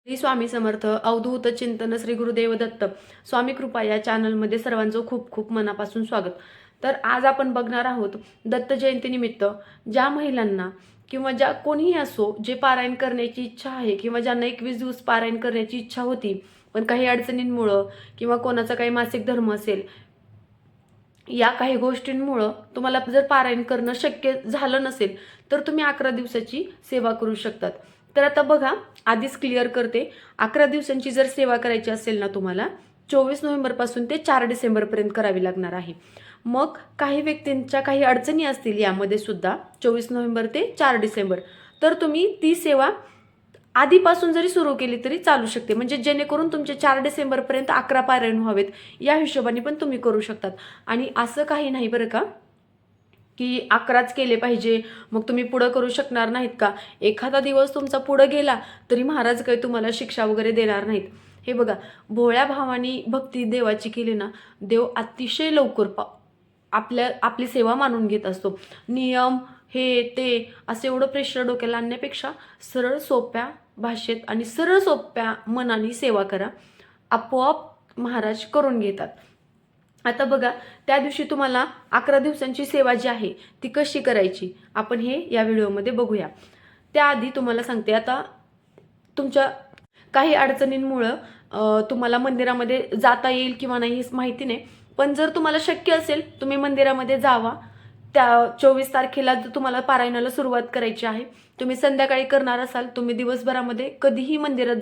श्री स्वामी समर्थ अवधूत चिंतन श्री गुरुदेव दत्त स्वामी कृपा या चॅनलमध्ये सर्वांचं खूप खूप मनापासून स्वागत. तर आज आपण बघणार आहोत दत्त जयंतीनिमित्त ज्या महिलांना किंवा ज्या कोणीही असो जे पारायण करण्याची इच्छा आहे किंवा ज्यांना 21 दिवस पारायण करण्याची इच्छा होती पण काही अडचणींमुळं किंवा कोणाचा काही मासिक धर्म असेल या काही गोष्टींमुळं तुम्हाला जर पारायण करणं शक्य झालं नसेल तर तुम्ही 11 दिवसाची सेवा करू शकतात. तर आता बघा, आधीच क्लिअर करते, 11 दिवसांची जर सेवा करायची असेल ना तुम्हाला 24 नोव्हेंबरपासून ते 4 डिसेंबरपर्यंत करावी लागणार आहे. मग काही व्यक्तींच्या काही अडचणी असतील यामध्ये सुद्धा 24 नोव्हेंबर ते 4 डिसेंबर, तर तुम्ही ती सेवा आधीपासून जरी सुरू केली तरी चालू शकते. म्हणजे जेणेकरून तुमचे 4 डिसेंबरपर्यंत 11 पारायण व्हावेत या हिशोबाने पण तुम्ही करू शकतात. आणि असं काही नाही बरं का की 11च केले पाहिजे मग तुम्ही पुढं करू शकणार नाहीत का. एखादा दिवस तुमचा पुढं गेला तरी महाराज काही तुम्हाला शिक्षा वगैरे देणार नाहीत. हे बघा, भोळ्या भावानी भक्ती देवाची केली ना, देव अतिशय लवकर आपली सेवा मानून घेत असतो. नियम हे ते असं एवढं प्रेशर डोक्याला आणण्यापेक्षा सरळ सोप्या भाषेत आणि सरळ सोप्या मनाने सेवा करा, आपोआप महाराज करून घेतात. आता बघा, त्या दिवशी तुम्हाला 11 दिवसांची सेवा जी आहे ती कशी करायची आपण हे या व्हिडिओमध्ये बघूया. त्याआधी तुम्हाला सांगते, आता तुमच्या काही अडचणींमुळं तुम्हाला मंदिरामध्ये जाता येईल किंवा नाही हे माहिती नाही, पण जर तुम्हाला शक्य असेल तुम्ही मंदिरामध्ये जावा. त्या 24 तारखेला जर तुम्हाला पारायणाला सुरुवात करायची आहे, तुम्ही संध्याकाळी करणार असाल, तुम्ही दिवसभरामध्ये कधीही मंदिरात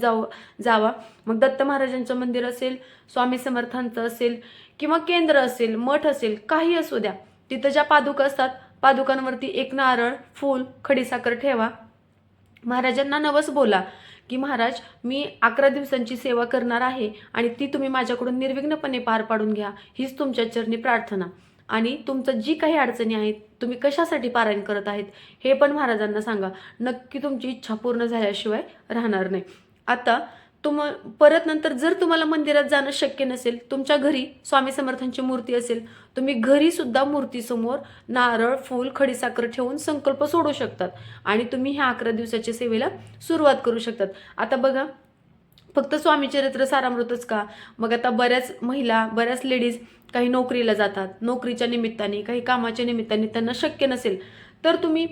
जावा. मग दत्त महाराजांचं मंदिर असेल, स्वामी समर्थांचं असेल किंवा केंद्र असेल, मठ असेल, काही असू द्या, तिथं ज्या पादुका असतात पादुकांवरती एक नारळ, फूल, खडीसाखर ठेवा. महाराजांना नवस बोला की महाराज मी 11 दिवसांची सेवा करणार आहे आणि ती तुम्ही माझ्याकडून निर्विघ्नपणे पार पाडून घ्या, हीच तुमच्या चरणी प्रार्थना. आणि तुमचं जी काही अडचणी आहेत, तुम्ही कशासाठी पारायण करत आहेत हे पण महाराजांना सांगा. नक्की तुमची इच्छा पूर्ण झाल्याशिवाय राहणार नाही. आता परत नंतर जर तुम्हाला मंदिरात जाणं शक्य नसेल, तुमच्या घरी स्वामी समर्थांची मूर्ती असेल, तुम्ही घरी सुद्धा मूर्तीसमोर नारळ, फूल, खडीसाखर ठेवून संकल्प सोडू शकतात आणि तुम्ही ह्या 11 दिवसाच्या सेवेला सुरुवात करू शकतात. आता बघा, फक्त स्वामी चरित्र सारामृतच का, मग आता बऱ्याच महिला, बऱ्याच लेडीज काही नोकरीला जातात, नोकरीच्या निमित्ताने, काही कामाच्या निमित्ताने त्यांना शक्य नसेल तर तुम्ही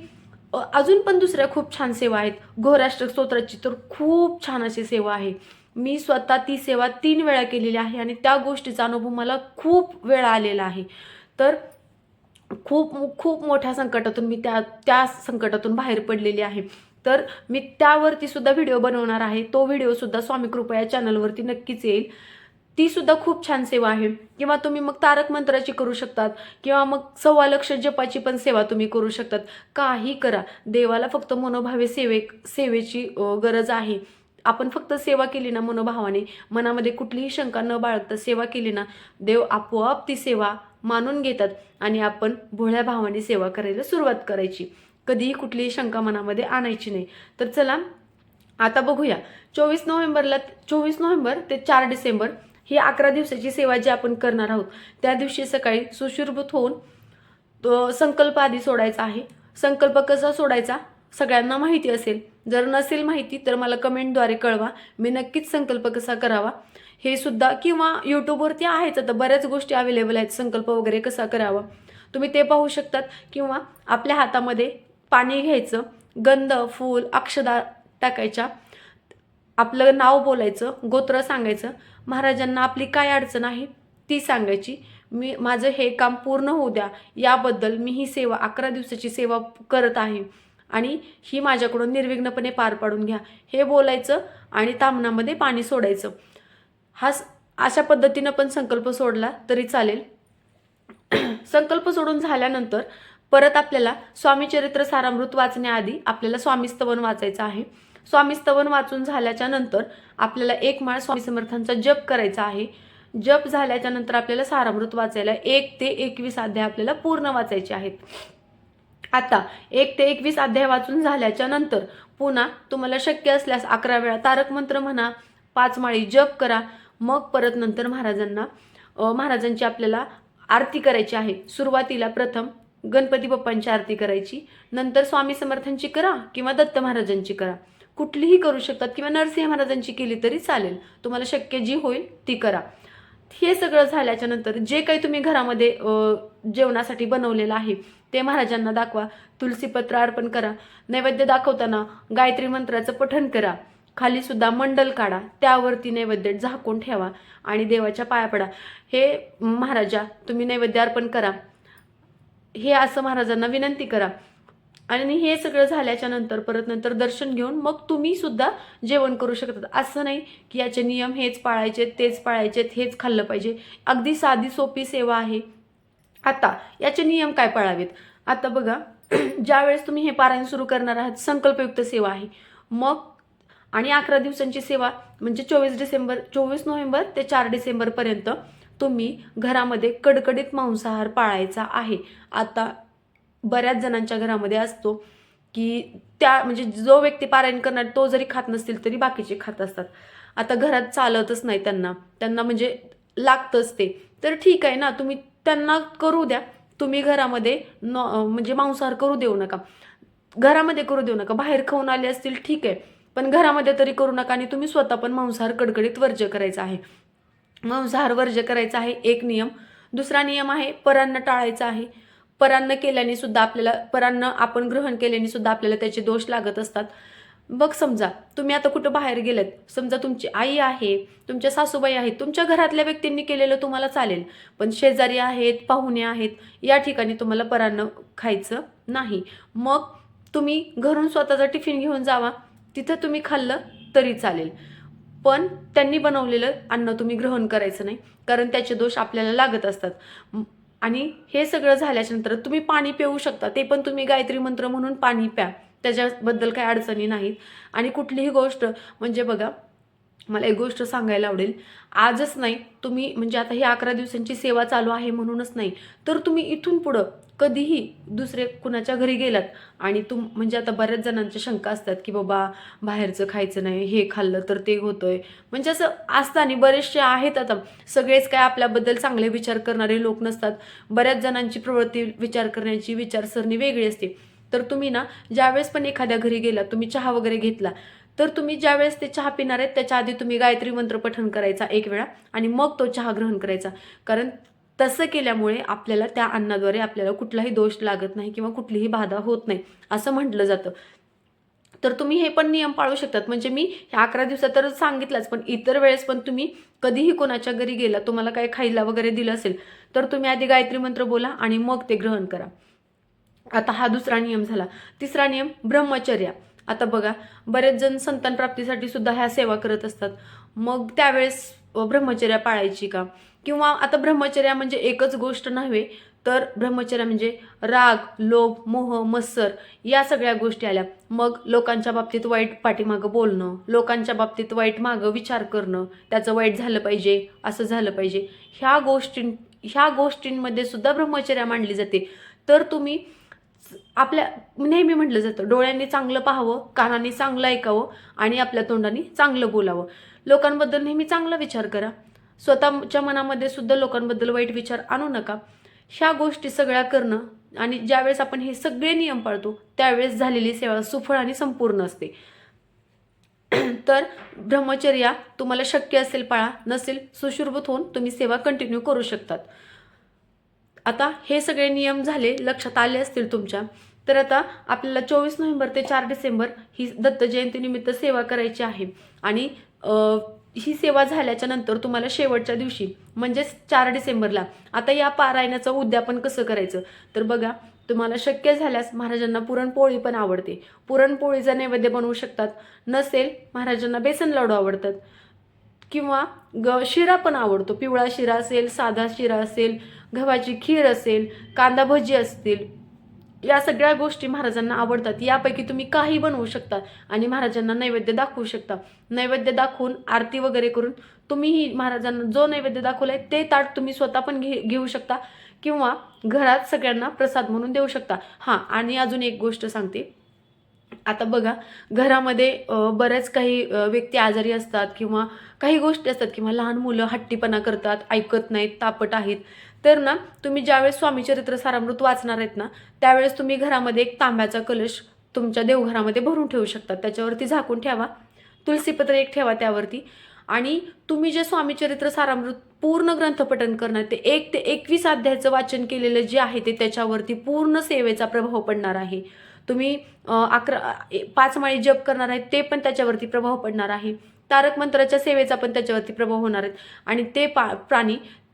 अजून पण दुसऱ्या खूप छान सेवा आहेत. घोराष्ट्र स्तोत्राची तर खूप छान अशी सेवा आहे. मी स्वतः ती सेवा 3 वेळा केलेली आहे आणि त्या गोष्टीचा अनुभव मला खूप वेळा आलेला आहे. तर खूप खूप मोठ्या संकटातून मी त्या संकटातून बाहेर पडलेली आहे. तर मी त्यावरती सुद्धा व्हिडिओ बनवणार आहे. तो व्हिडिओ सुद्धा स्वामी कृपा या चॅनलवरती नक्कीच येईल. ती सुद्धा खूप छान सेवा आहे. किंवा तुम्ही मग तारक मंत्राची करू शकतात किंवा मग 1.25 लक्ष जपाची पण सेवा तुम्ही करू शकतात. काही करा, देवाला फक्त मनोभावे सेवेची गरज आहे. आपण फक्त सेवा केली ना मनोभावाने, मनामध्ये कुठलीही शंका न बाळगता सेवा केली ना, देव आपोआप ती सेवा मानून घेतात आणि आपण भोळ्या भावाने सेवा करायला सुरुवात करायची. कधीही कुठलीही शंका मनामध्ये आणायची नाही. तर चला आता बघूया, 24 नोव्हेंबर ते 4 डिसेंबर ही 11 दिवसाची सेवा जी आपण करणार आहोत, त्या दिवशी सकाळी सुशुरभूत होऊन तो संकल्प आधी सोडायचा आहे. संकल्प कसा सोडायचा सगळ्यांना माहिती असेल, जर नसेल माहिती तर मला कमेंटद्वारे कळवा, मी नक्कीच संकल्प कसा करावा हे सुद्धा, किंवा यूट्यूबवरती आहेच आता बऱ्याच गोष्टी अवेलेबल आहेत, संकल्प वगैरे कसा करावा तुम्ही ते पाहू शकतात. किंवा आपल्या हातामध्ये पाणी घ्यायचं, गंध, फूल, अक्षदा टाकायच्या, आपलं नाव बोलायचं, गोत्र सांगायचं, महाराजांना आपली काय अडचण आहे ती सांगायची, माझं हे काम पूर्ण होऊ द्या, याबद्दल मी ही सेवा 11 दिवसाची सेवा करत आहे आणि ही माझ्याकडून निर्विघ्नपणे पार पाडून घ्या, हे बोलायचं आणि तामणामध्ये पाणी सोडायचं. अशा पद्धतीनं पण संकल्प सोडला तरी चालेल. संकल्प सोडून झाल्यानंतर परत आपल्याला स्वामी चरित्र सारामृत वाचण्याआधी आपल्याला स्वामी स्तवन वाचायचं आहे. स्वामी स्तवन वाचून झाल्याच्या नंतर आपल्याला 1 माळ स्वामी समर्थांचा जप करायचा आहे. जप झाल्याच्या नंतर आपल्याला सारामृत वाचायला 1 ते 21 अध्याय आपल्याला पूर्ण वाचायचे आहेत. आता 1 ते 21 अध्याय वाचून झाल्याच्या नंतर पुन्हा तुम्हाला शक्य असल्यास 11 वेळा तारक मंत्र म्हणा, 5 माळी जप करा. मग परत नंतर महाराजांची आपल्याला आरती करायची आहे. सुरुवातीला प्रथम गणपती बाप्पांची आरती करायची, नंतर स्वामी समर्थांची करा किंवा दत्त महाराजांची करा, कुठलीही करू शकतात किंवा नरसिंह महाराजांची केली तरी चालेल, तुम्हाला शक्य जी होईल ती करा. हे सगळं झाल्याच्या नंतर जे काही तुम्ही घरामध्ये जेवणासाठी बनवलेलं आहे ते महाराजांना दाखवा, तुलसीपत्र अर्पण करा. नैवेद्य दाखवताना गायत्री मंत्राचं पठण करा. खाली सुद्धा मंडल काढा, त्यावरती नैवेद्य झाकून ठेवा आणि देवाच्या पाया पडा. हे महाराजा तुम्ही नैवेद्य अर्पण करा, हे असं महाराजांना विनंती करा. आणि हे सगळं झाल्याच्या नंतर परत नंतर दर्शन घेऊन मग तुम्ही सुद्धा जेवण करू शकता. असं नाही की याचे नियम हेच पाळायचे, तेच पाळायचे, हेच खाल्लं पाहिजे. अगदी साधी सोपी सेवा आहे. आता याचे नियम काय पाळावेत? आता बघा, ज्यावेळेस तुम्ही हे पारायण सुरू करणार आहात, संकल्पयुक्त सेवा आहे. मग आणि 11 दिवसांची सेवा म्हणजे 24 नोव्हेंबर ते 4 डिसेंबरपर्यंत तुम्ही घरामध्ये कडकडीत मांसाहार पाळायचा आहे. आता बऱ्याच जणांच्या घरामध्ये असतो की त्या म्हणजे जो व्यक्ती पारायण करणार तो जरी खात नसतील तरी बाकीचे खात असतात. आता घरात चालतच नाही, त्यांना म्हणजे लागतंच ते. तर ठीक आहे ना, तुम्ही त्यांना करू द्या. तुम्ही घरामध्ये म्हणजे मांसाहार करू देऊ नका, घरामध्ये करू देऊ नका. बाहेर खाऊन आले असतील ठीक आहे, पण घरामध्ये तरी करू नका. आणि तुम्ही स्वतः पण मांसाहार कडकडीत वर्ज्य करायचा आहे. मांसाहार वर्ज्य करायचा आहे एक नियम. दुसरा नियम आहे परान्न टाळायचा आहे. परान्न केल्याने सुद्धा आपल्याला, परान्न आपण ग्रहण केल्याने सुद्धा आपल्याला त्याचे दोष लागत असतात. बघ, समजा तुम्ही आता कुठं बाहेर गेलेत, समजा तुमची आई आहे, तुमच्या सासूबाई आहेत, तुमच्या घरातल्या व्यक्तींनी केलेलं तुम्हाला चालेल, पण शेजारी आहेत, पाहुणे आहेत, या ठिकाणी तुम्हाला परान्न खायचं नाही. मग तुम्ही घरून स्वतःचा टिफिन घेऊन जावा, तिथं तुम्ही खाल्लं तरी चालेल, पण त्यांनी बनवलेलं अन्न तुम्ही ग्रहण करायचं नाही, कारण त्याचे दोष आपल्याला लागत असतात. आणि हे सगळं झाल्याच्यानंतर तुम्ही पाणी पिऊ शकता, ते पण तुम्ही गायत्री मंत्र म्हणून पाणी प्या, त्याच्याबद्दल काही अडचणी नाहीत. आणि कुठलीही गोष्ट म्हणजे बघा, मला एक गोष्ट सांगायला आवडेल. आजच नाही, तुम्ही म्हणजे आता ही 11 दिवसांची सेवा चालू आहे म्हणूनच नाही, तर तुम्ही इथून पुढं कधीही दुसरे कुणाच्या घरी गेलात आणि म्हणजे आता बऱ्याच जणांच्या शंका असतात की बाबा बाहेरचं खायचं नाही, हे खाल्लं तर ते होतंय, म्हणजे असं असतं. आणि बरेचसे आहेत, आता सगळेच काय आपल्याबद्दल चांगले विचार करणारे लोक नसतात. बऱ्याच जणांची प्रवृत्ती, विचार करण्याची विचारसरणी वेगळी असते. तर तुम्ही ना, ज्यावेळेस पण एखाद्या घरी गेलात, तुम्ही चहा वगैरे घेतला, तर तुम्ही ज्यावेळेस ते चहा पिणार आहेत त्याच्या आधी तुम्ही गायत्री मंत्र पठण करायचा एक वेळा आणि मग तो चहा ग्रहण करायचा. कारण तसं केल्यामुळे आपल्याला त्या अन्नाद्वारे आपल्याला कुठलाही दोष लागत नाही किंवा कुठलीही बाधा होत नाही असं म्हटलं जातं. तर तुम्ही हे पण नियम पाळू शकतात. म्हणजे मी ह्या 11 दिवसात तर सांगितलंच, पण इतर वेळेस पण तुम्ही कधीही कोणाच्या घरी गेला, तुम्हाला काही खायला वगैरे दिलं असेल तर तुम्ही आधी गायत्री मंत्र बोला आणि मग ते ग्रहण करा. आता हा दुसरा नियम झाला. तिसरा नियम ब्रह्मचर्या. आता बघा, बरेच जण संतान प्राप्तीसाठी सुद्धा ह्या सेवा करत असतात. मग त्यावेळेस ब्रह्मचर्या पाळायची का? किंवा आता ब्रह्मचर्या म्हणजे एकच गोष्ट नव्हे, तर ब्रह्मचर्या म्हणजे राग, लोभ, मोह, मत्सर या सगळ्या गोष्टी आल्या. मग लोकांच्या बाबतीत वाईट पाठीमागं बोलणं, लोकांच्या बाबतीत वाईट मागं विचार करणं, त्याचं वाईट झालं पाहिजे, असं झालं पाहिजे, ह्या गोष्टींमध्ये सुद्धा ब्रह्मचर्या मांडली जाते. तर तुम्ही आपल्या नेहमी म्हटलं जातं, डोळ्यांनी चांगलं पाहावं, कानांनी चांगलं ऐकावं आणि आपल्या तोंडाने चांगलं बोलावं. लोकांबद्दल नेहमी चांगला विचार करा. स्वतःच्या मनामध्ये सुद्धा लोकांबद्दल वाईट विचार आणू नका. ह्या गोष्टी सगळ्या करणं, आणि ज्यावेळेस आपण हे सगळे नियम पाळतो त्यावेळेस झालेली सेवा सुफळ आणि संपूर्ण असते. तर ब्रह्मचर्या तुम्हाला शक्य असेल पाळा, नसेल सुशुर्भूत होऊन तुम्ही सेवा कंटिन्यू करू शकतात. आता हे सगळे नियम झाले, लक्षात आले असतील तुमच्या. तर आता आपल्याला 24 नोव्हेंबर ते 4 डिसेंबर ही दत्त जयंतीनिमित्त सेवा करायची आहे. आणि ही सेवा झाल्याच्या नंतर तुम्हाला शेवटच्या दिवशी म्हणजेच 4 डिसेंबरला आता या पारायणाचं उद्यापन कसं करायचं, तर बघा, तुम्हाला शक्य झाल्यास महाराजांना पुरणपोळी पण आवडते, पुरणपोळीचा नैवेद्य बनवू शकतात. नसेल महाराजांना बेसन लाडू आवडतात किंवा शिरा पण आवडतो. पिवळा शिरा असेल, साधा शिरा असेल, गव्हाची खीर असेल, कांदा भजी असतील, या सगळ्या गोष्टी महाराजांना आवडतात. यापैकी तुम्ही काही बनवू शकता आणि महाराजांना नैवेद्य दाखवू शकता. नैवेद्य दाखवून आरती वगैरे करून तुम्हीही महाराजांना जो नैवेद्य दाखवलाय ते ताट तुम्ही स्वतः पण घेऊ शकता किंवा घरात सगळ्यांना प्रसाद म्हणून देऊ शकता. हां, आणि अजून एक गोष्ट सांगते. आता बघा, घरामध्ये बऱ्याच काही व्यक्ती आजारी असतात किंवा काही गोष्टी असतात किंवा लहान मुलं हट्टीपणा करतात, ऐकत नाहीत, तापट आहेत. तर ना, तुम्ही ज्यावेळेस स्वामी चरित्र सारामृत वाचणार आहेत ना, त्यावेळेस तुम्ही घरामध्ये एक तांब्याचा कलश तुमच्या देवघरामध्ये भरून ठेवू शकता. त्याच्यावरती झाकून ठेवा, तुलसीपत्र एक ठेवा त्यावरती. आणि तुम्ही जे स्वामीचरित्र सारामृत पूर्ण ग्रंथपठण करणार, ते 1 ते 21 अध्यायाचं वाचन केलेलं जे आहे ते त्याच्यावरती पूर्ण सेवेचा प्रभाव पडणार आहे. तुम्ही 5 माळी जप करणार आहे ते पण त्याच्यावरती प्रभाव पडणार आहे. तारक मंत्राच्या सेवेचा पण त्याच्यावरती प्रभाव होणार आहे. आणि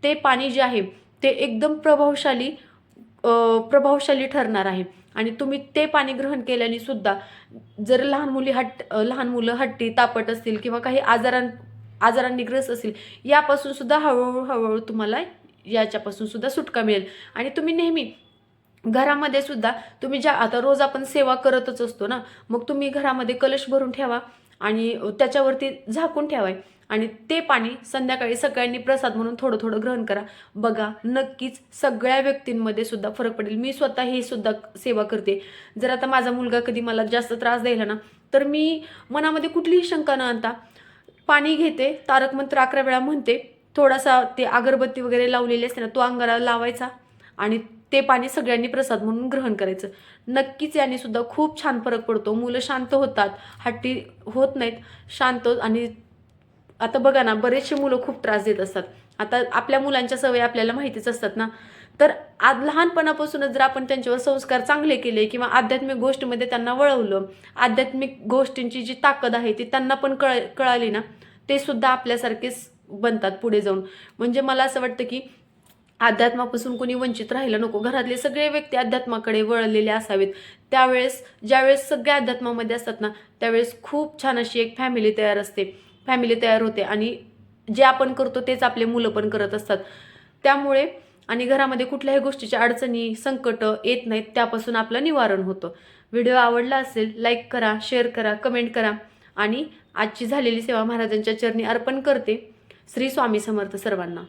ते पाणी जे आहे ते एकदम प्रभावशाली ठरणार आहे. आणि तुम्ही ते पाणी ग्रहण केल्याने सुद्धा जर लहान मुलं हट्टी तापट असतील किंवा काही आजारांनी ग्रस्त असतील, यापासून सुद्धा हळूहळू तुम्हाला याच्यापासून सुद्धा सुटका मिळेल. आणि तुम्ही नेहमी घरामध्ये सुद्धा तुम्ही आता रोज आपण सेवा करतच असतो ना, मग तुम्ही घरामध्ये कलश भरून ठेवा आणि त्याच्यावरती झाकून ठेवाय आणि ते पाणी संध्याकाळी सगळ्यांनी प्रसाद म्हणून थोडं थोडं ग्रहण करा. बघा, नक्कीच सगळ्या व्यक्तींमध्ये सुद्धा फरक पडेल. मी स्वतः ही सुद्धा सेवा करते. जर आता माझा मुलगा कधी मला जास्त त्रास द्यायला ना, तर मी मनामध्ये कुठलीही शंका न आणता पाणी घेते, तारक मंत्र 11 वेळा म्हणते, थोडासा ते अगरबत्ती वगैरे लावलेली असते ना, तो अंगाला लावायचा आणि ते पाणी सगळ्यांनी प्रसाद म्हणून ग्रहण करायचं. नक्कीच याने सुद्धा खूप छान फरक पडतो. मुलं शांत होतात, हट्टी होत नाहीत, शांत. आणि आता बघा ना, बरेचसे मुलं खूप त्रास देत असतात. आता आपल्या मुलांच्या सवयी आपल्याला माहितीच असतात ना, तर आज लहानपणापासूनच जर आपण त्यांच्यावर संस्कार चांगले केले किंवा आध्यात्मिक गोष्टीमध्ये त्यांना वळवलं, आध्यात्मिक गोष्टींची जी ताकद आहे ती त्यांना पण कळाली ना, ते सुद्धा आपल्यासारखेच बनतात पुढे जाऊन. म्हणजे मला असं वाटतं की अध्यात्मापासून कोणी वंचित राहायला नको. घरातले सगळे व्यक्ती अध्यात्माकडे वळलेले असावेत. ज्यावेळेस सगळ्या अध्यात्मामध्ये असतात ना, त्यावेळेस खूप छान अशी एक फॅमिली तयार होते आणि जे आपण करतो तेच आपले मुलं पण करत असतात. त्यामुळे आणि घरामध्ये कुठल्याही गोष्टीच्या अडचणी, संकट येत नाहीत, त्यापासून आपलं निवारण होतं. व्हिडिओ आवडला असेल, लाईक करा, शेअर करा, कमेंट करा आणि आजची झालेली सेवा महाराजांच्या चरणी अर्पण करते. श्री स्वामी समर्थ सर्वांना.